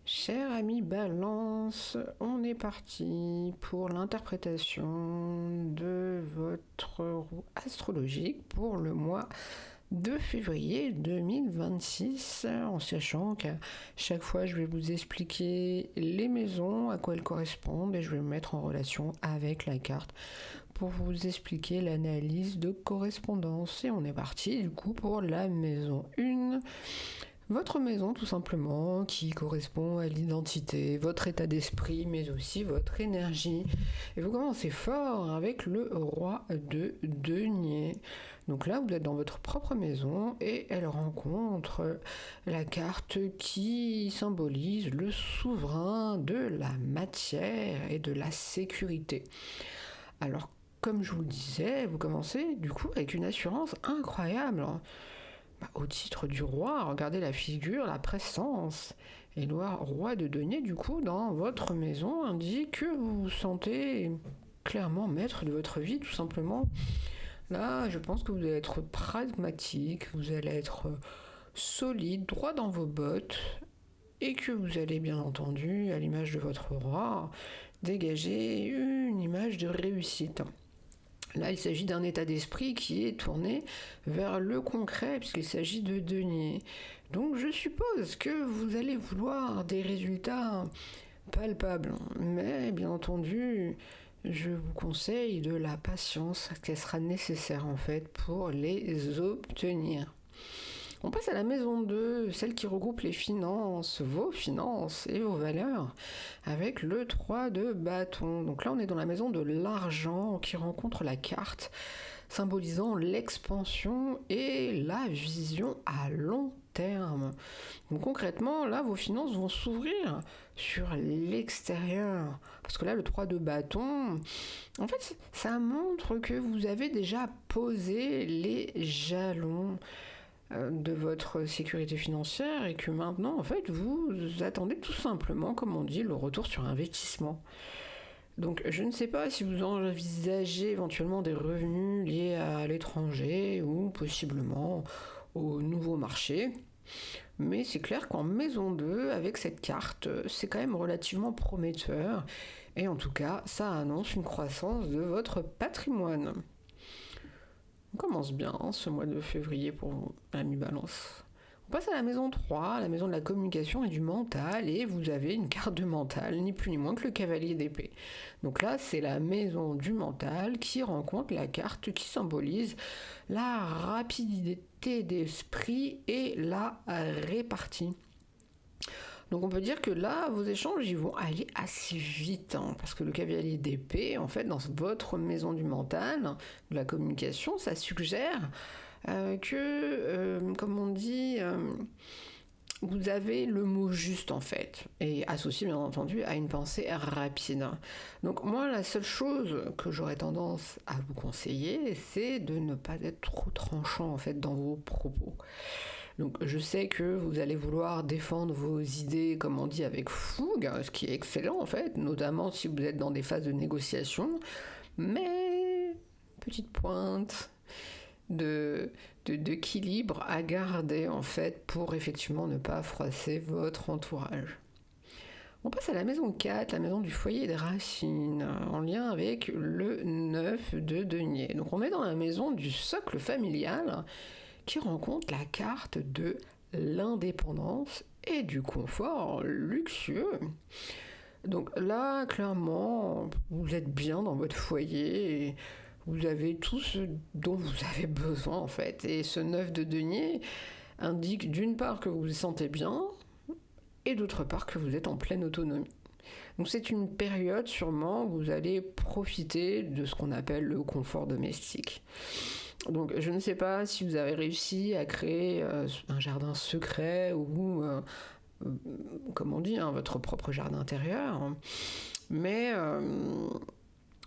Cher ami Balance, on est parti pour l'interprétation de votre roue astrologique pour le mois de février 2026, en sachant qu'à chaque fois je vais vous expliquer les maisons, à quoi elles correspondent, et je vais me mettre en relation avec la carte pour vous expliquer l'analyse de correspondance. Et on est parti du coup pour la maison 1. Votre maison, tout simplement, qui correspond à l'identité, votre état d'esprit, mais aussi votre énergie. Et vous commencez fort avec le roi de denier. Donc là, vous êtes dans votre propre maison et elle rencontre la carte qui symbolise le souverain de la matière et de la sécurité. Alors, comme je vous le disais, vous commencez du coup avec une assurance incroyable. Au titre du roi, regardez la figure, la présence. Et le roi de denier, du coup, dans votre maison, indique que vous vous sentez clairement maître de votre vie, tout simplement. Là, je pense que vous allez être pragmatique, vous allez être solide, droit dans vos bottes, et que vous allez, bien entendu, à l'image de votre roi, dégager une image de réussite. Là, il s'agit d'un état d'esprit qui est tourné vers le concret, puisqu'il s'agit de denier. Donc, je suppose que vous allez vouloir des résultats palpables. Mais, bien entendu, je vous conseille de la patience, qu'elle sera nécessaire, en fait, pour les obtenir. On passe à la maison 2, celle qui regroupe les finances, vos finances et vos valeurs, avec le 3 de bâton. Donc là, on est dans la maison de l'argent qui rencontre la carte, symbolisant l'expansion et la vision à long terme. Donc concrètement, là, vos finances vont s'ouvrir sur l'extérieur. Parce que là, le 3 de bâton, en fait, ça montre que vous avez déjà posé les jalons de votre sécurité financière et que maintenant, en fait, vous attendez tout simplement, comme on dit, le retour sur investissement. Donc, je ne sais pas si vous envisagez éventuellement des revenus liés à l'étranger ou possiblement au nouveau marché. Mais c'est clair qu'en maison 2, avec cette carte, c'est quand même relativement prometteur. Et en tout cas, ça annonce une croissance de votre patrimoine. On commence bien ce mois de février pour vous, ami Balance. On passe à la maison 3, la maison de la communication et du mental, et vous avez une carte de mental, ni plus ni moins que le cavalier d'épée. Donc là, c'est la maison du mental qui rencontre la carte qui symbolise la rapidité d'esprit et la répartie. Donc on peut dire que là, vos échanges, ils vont aller assez vite, parce que le cavalier d'épée, en fait, dans votre maison du mental, de la communication, ça suggère comme on dit, vous avez le mot juste, en fait, et associé, bien entendu, à une pensée rapide. Donc moi, la seule chose que j'aurais tendance à vous conseiller, c'est de ne pas être trop tranchant, en fait, dans vos propos. Donc je sais que vous allez vouloir défendre vos idées, comme on dit, avec fougue, ce qui est excellent en fait, notamment si vous êtes dans des phases de négociation, mais petite pointe d'équilibre à garder en fait pour effectivement ne pas froisser votre entourage. On passe à la maison 4, la maison du foyer et des racines, en lien avec le 9 de denier. Donc on est dans la maison du socle familial, qui rencontre la carte de l'indépendance et du confort luxueux. Donc là, clairement, vous êtes bien dans votre foyer et vous avez tout ce dont vous avez besoin en fait. Et ce 9 de denier indique d'une part que vous vous sentez bien et d'autre part que vous êtes en pleine autonomie. Donc c'est une période sûrement où vous allez profiter de ce qu'on appelle le confort domestique. Donc je ne sais pas si vous avez réussi à créer un jardin secret ou, comme on dit, votre propre jardin intérieur. Mais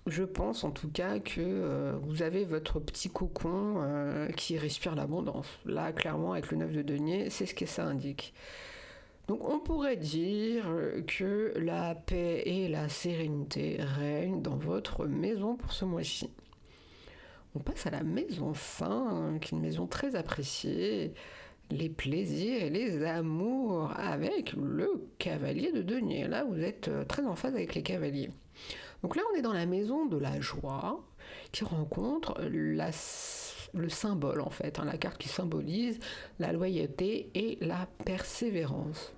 je pense en tout cas que vous avez votre petit cocon qui respire l'abondance. Là, clairement, avec le 9 de denier, c'est ce que ça indique. Donc on pourrait dire que la paix et la sérénité règnent dans votre maison pour ce mois-ci. On passe à la maison 5, une maison très appréciée, les plaisirs et les amours avec le cavalier de denier. Là, vous êtes très en phase avec les cavaliers. Donc là, on est dans la maison de la joie qui rencontre le symbole, en fait, la carte qui symbolise la loyauté et la persévérance.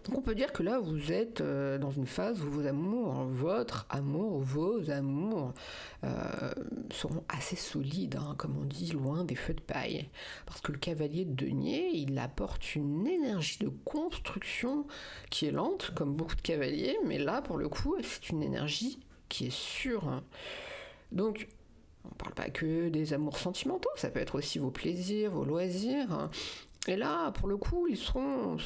Donc on peut dire que là, vous êtes dans une phase où vos amours seront assez solides, comme on dit, loin des feux de paille. Parce que le cavalier de denier, il apporte une énergie de construction qui est lente, comme beaucoup de cavaliers, mais là, pour le coup, c'est une énergie qui est sûre. Donc, on ne parle pas que des amours sentimentaux, ça peut être aussi vos plaisirs, vos loisirs. Et là, pour le coup, ils seront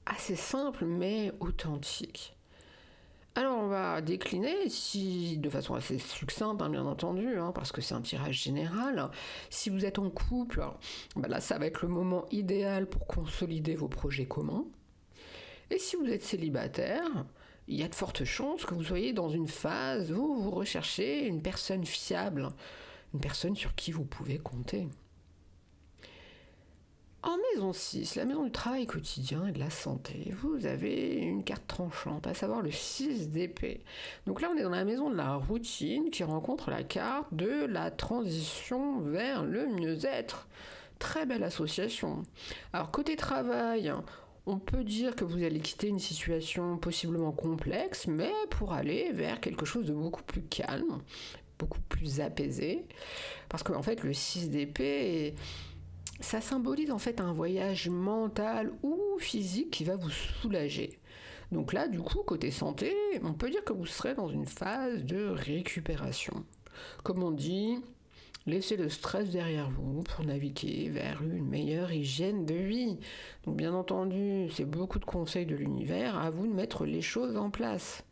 assez simples, mais authentiques. Alors, on va décliner, de façon assez succincte, bien entendu, parce que c'est un tirage général. Si vous êtes en couple, là, ça va être le moment idéal pour consolider vos projets communs. Et si vous êtes célibataire, il y a de fortes chances que vous soyez dans une phase où vous recherchez une personne fiable, une personne sur qui vous pouvez compter. En maison 6, la maison du travail quotidien et de la santé, vous avez une carte tranchante, à savoir le 6 d'épée. Donc là, on est dans la maison de la routine qui rencontre la carte de la transition vers le mieux-être. Très belle association. Alors, côté travail, on peut dire que vous allez quitter une situation possiblement complexe, mais pour aller vers quelque chose de beaucoup plus calme, beaucoup plus apaisé. Parce qu'en fait, le 6 d'épée, ça symbolise en fait un voyage mental ou physique qui va vous soulager. Donc là, du coup, côté santé, on peut dire que vous serez dans une phase de récupération. Comme on dit, laissez le stress derrière vous pour naviguer vers une meilleure hygiène de vie. Donc bien entendu, c'est beaucoup de conseils de l'univers, à vous de mettre les choses en place.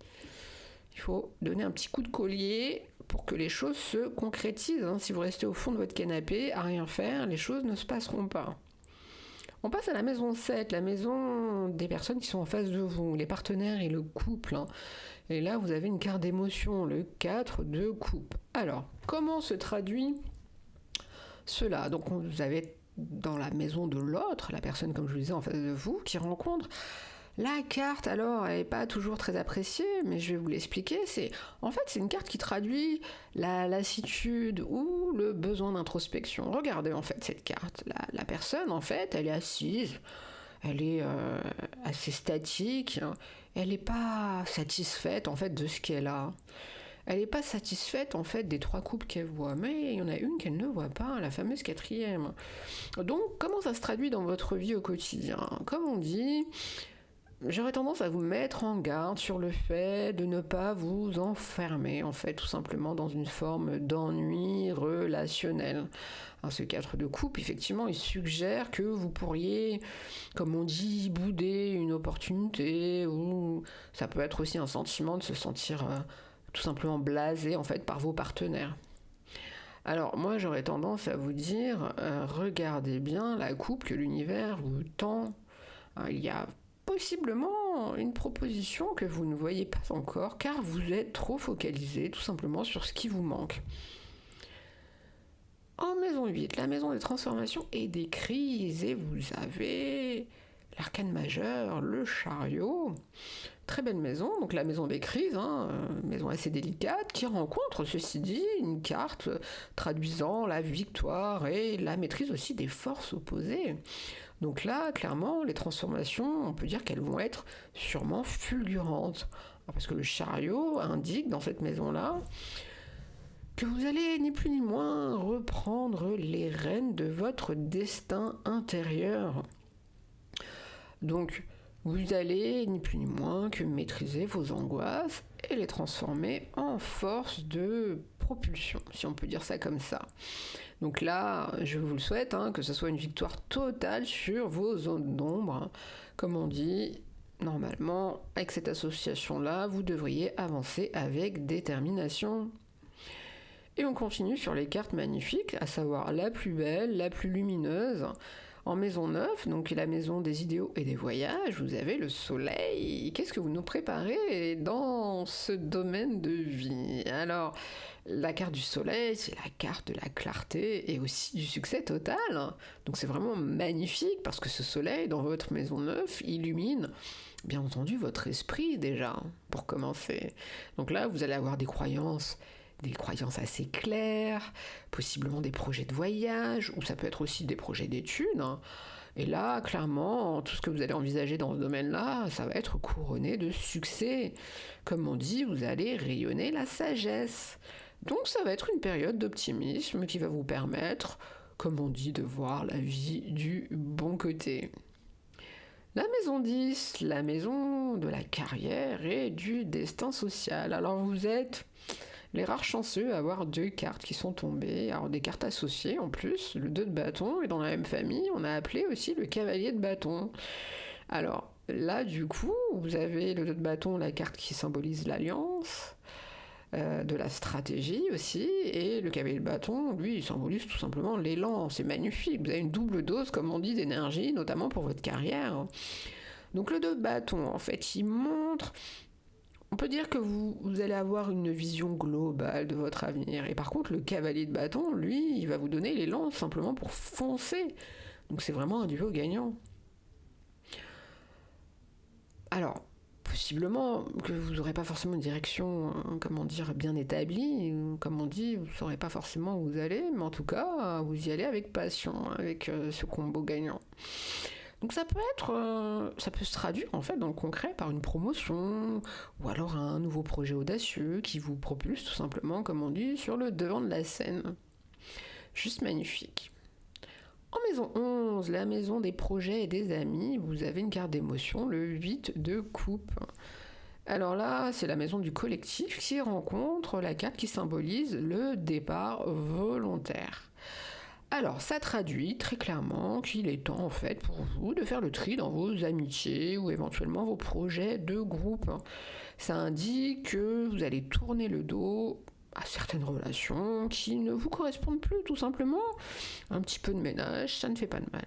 Il faut donner un petit coup de collier pour que les choses se concrétisent. Si vous restez au fond de votre canapé à rien faire, les choses ne se passeront pas. On passe à la maison 7, la maison des personnes qui sont en face de vous, les partenaires et le couple. Et là, vous avez une carte d'émotion, le 4 de coupe. Alors, comment se traduit cela ? Donc, vous avez dans la maison de l'autre, la personne, comme je vous disais, en face de vous, qui rencontre la carte. Alors, elle n'est pas toujours très appréciée, mais je vais vous l'expliquer. C'est une carte qui traduit la lassitude ou le besoin d'introspection. Regardez, en fait, cette carte. La personne, en fait, elle est assise, elle est assez statique, elle n'est pas satisfaite, en fait, de ce qu'elle a. Elle n'est pas satisfaite, en fait, des 3 coupes qu'elle voit, mais il y en a une qu'elle ne voit pas, la fameuse 4e. Donc, comment ça se traduit dans votre vie au quotidien ? Comme on dit, j'aurais tendance à vous mettre en garde sur le fait de ne pas vous enfermer, en fait, tout simplement dans une forme d'ennui relationnel. Alors, ce 4 de coupe, effectivement, il suggère que vous pourriez, comme on dit, bouder une opportunité, ou ça peut être aussi un sentiment de se sentir tout simplement blasé, en fait, par vos partenaires. Alors, moi, j'aurais tendance à vous dire, regardez bien la coupe que l'univers vous tend. Il y a possiblement une proposition que vous ne voyez pas encore, car vous êtes trop focalisé tout simplement sur ce qui vous manque. En maison 8, la maison des transformations et des crises, et vous avez l'arcane majeur, le chariot. Très belle maison, donc la maison des crises, maison assez délicate, qui rencontre, ceci dit, une carte traduisant la victoire et la maîtrise aussi des forces opposées. Donc là, clairement, les transformations, on peut dire qu'elles vont être sûrement fulgurantes. Parce que le chariot indique dans cette maison-là que vous allez ni plus ni moins reprendre les rênes de votre destin intérieur. Donc, vous allez ni plus ni moins que maîtriser vos angoisses et les transformer en force de propulsion, si on peut dire ça comme ça. Donc là, je vous le souhaite, que ce soit une victoire totale sur vos zones d'ombre. Comme on dit, normalement, avec cette association-là, vous devriez avancer avec détermination. Et on continue sur les cartes magnifiques, à savoir la plus belle, la plus lumineuse. En maison 9, donc la maison des idéaux et des voyages, vous avez le soleil. Qu'est-ce que vous nous préparez dans ce domaine de vie? Alors, la carte du soleil, c'est la carte de la clarté et aussi du succès total. Donc c'est vraiment magnifique parce que ce soleil dans votre maison 9 illumine bien entendu votre esprit déjà, pour commencer. Donc là, vous allez avoir des croyances assez claires, possiblement des projets de voyage, ou ça peut être aussi des projets d'études. Et là, clairement, tout ce que vous allez envisager dans ce domaine-là, ça va être couronné de succès. Comme on dit, vous allez rayonner la sagesse. Donc ça va être une période d'optimisme qui va vous permettre, comme on dit, de voir la vie du bon côté. La maison 10, la maison de la carrière et du destin social. Alors vous êtes les rares chanceux à avoir 2 cartes qui sont tombées, alors des cartes associées en plus, le 2 de bâton, et dans la même famille, on a appelé aussi le cavalier de bâton. Alors là, du coup, vous avez le 2 de bâton, la carte qui symbolise l'alliance, de la stratégie aussi, et le cavalier de bâton, lui, il symbolise tout simplement l'élan. C'est magnifique, vous avez une double dose, comme on dit, d'énergie, notamment pour votre carrière. Donc le 2 de bâton, en fait, il montre... On peut dire que vous allez avoir une vision globale de votre avenir. Et par contre, le cavalier de bâton, lui, il va vous donner l'élan simplement pour foncer. Donc c'est vraiment un duo gagnant. Alors, possiblement que vous n'aurez pas forcément une direction, bien établie. Comme on dit, vous ne saurez pas forcément où vous allez. Mais en tout cas, vous y allez avec passion, avec ce combo gagnant. Donc ça peut se traduire en fait dans le concret par une promotion ou alors un nouveau projet audacieux qui vous propulse tout simplement, comme on dit, sur le devant de la scène. Juste magnifique. En maison 11, la maison des projets et des amis, vous avez une carte d'émotion, le 8 de coupe. Alors là, c'est la maison du collectif qui rencontre la carte qui symbolise le départ volontaire. Alors, ça traduit très clairement qu'il est temps, en fait, pour vous de faire le tri dans vos amitiés ou éventuellement vos projets de groupe. Ça indique que vous allez tourner le dos à certaines relations qui ne vous correspondent plus, tout simplement. Un petit peu de ménage, ça ne fait pas de mal.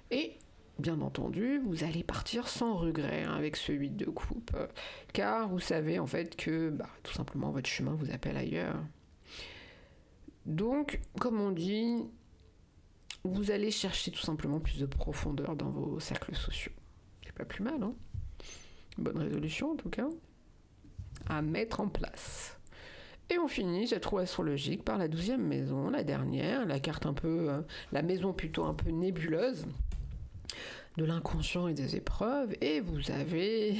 Et, bien entendu, vous allez partir sans regret avec ce 8 de coupe, car vous savez, en fait, que, tout simplement, votre chemin vous appelle ailleurs. Donc, comme on dit, vous allez chercher tout simplement plus de profondeur dans vos cercles sociaux. C'est pas plus mal, hein? Bonne résolution, en tout cas, à mettre en place. Et on finit cette roue astrologique par la 12e maison, la dernière, la carte la maison plutôt un peu nébuleuse, de l'inconscient et des épreuves, et vous avez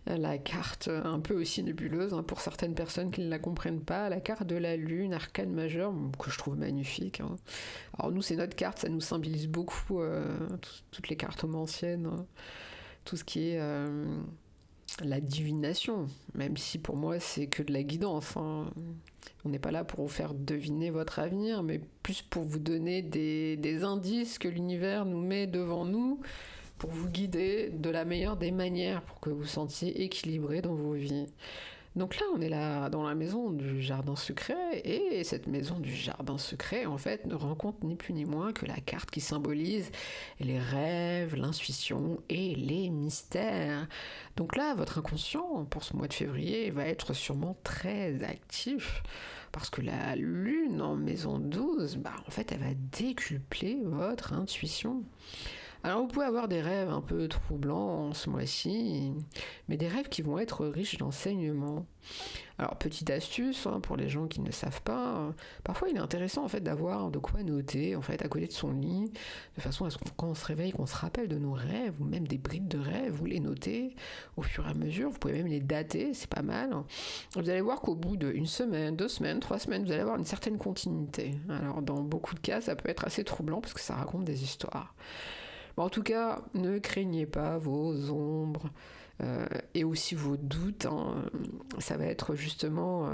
la carte un peu aussi nébuleuse, pour certaines personnes qui ne la comprennent pas, la carte de la lune, arcane majeure, que je trouve magnifique. Alors nous, c'est notre carte, ça nous symbolise beaucoup toutes les cartes anciennes, tout ce qui est la divination, même si pour moi c'est que de la guidance. On n'est pas là pour vous faire deviner votre avenir, mais plus pour vous donner des indices que l'univers nous met devant nous, pour vous guider de la meilleure des manières, pour que vous vous sentiez équilibré dans vos vies. Donc là, on est là dans la maison du jardin secret, et cette maison du jardin secret, en fait, ne rencontre ni plus ni moins que la carte qui symbolise les rêves, l'intuition et les mystères. Donc là, votre inconscient, pour ce mois de février, va être sûrement très actif, parce que la lune en maison 12, en fait, elle va décupler votre intuition. Alors vous pouvez avoir des rêves un peu troublants ce mois-ci, mais des rêves qui vont être riches d'enseignements. Alors petite astuce pour les gens qui ne savent pas, parfois il est intéressant en fait d'avoir de quoi noter en fait à côté de son lit, de façon à ce que quand on se réveille, qu'on se rappelle de nos rêves ou même des brides de rêves, vous les notez au fur et à mesure, vous pouvez même les dater, c'est pas mal. Vous allez voir qu'au bout d'une semaine, 2 semaines, 3 semaines, vous allez avoir une certaine continuité. Alors dans beaucoup de cas, ça peut être assez troublant parce que ça raconte des histoires. En tout cas, ne craignez pas vos ombres et aussi vos doutes. Ça va être justement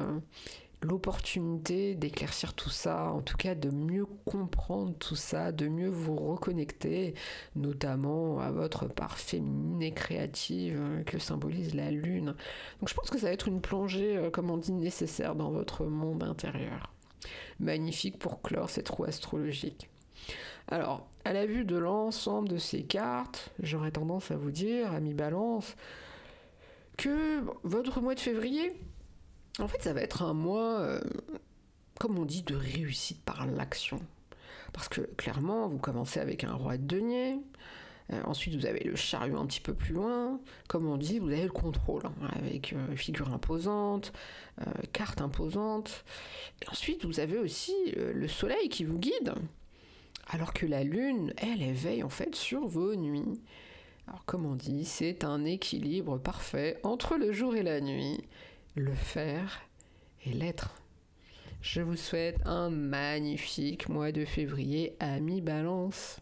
l'opportunité d'éclaircir tout ça, en tout cas de mieux comprendre tout ça, de mieux vous reconnecter, notamment à votre part féminine et créative que symbolise la lune. Donc je pense que ça va être une plongée, comme on dit, nécessaire dans votre monde intérieur. Magnifique pour clore cette roue astrologique. Alors, à la vue de l'ensemble de ces cartes, j'aurais tendance à vous dire, ami Balance, que votre mois de février, en fait, ça va être un mois, comme on dit, de réussite par l'action. Parce que clairement, vous commencez avec un roi de denier, ensuite vous avez le chariot un petit peu plus loin, comme on dit, vous avez le contrôle, hein, avec figure imposante, carte imposante, et ensuite vous avez aussi le soleil qui vous guide, alors que la lune, elle veille en fait sur vos nuits. Alors comme on dit, c'est un équilibre parfait entre le jour et la nuit, le faire et l'être. Je vous souhaite un magnifique mois de février, amis Balance.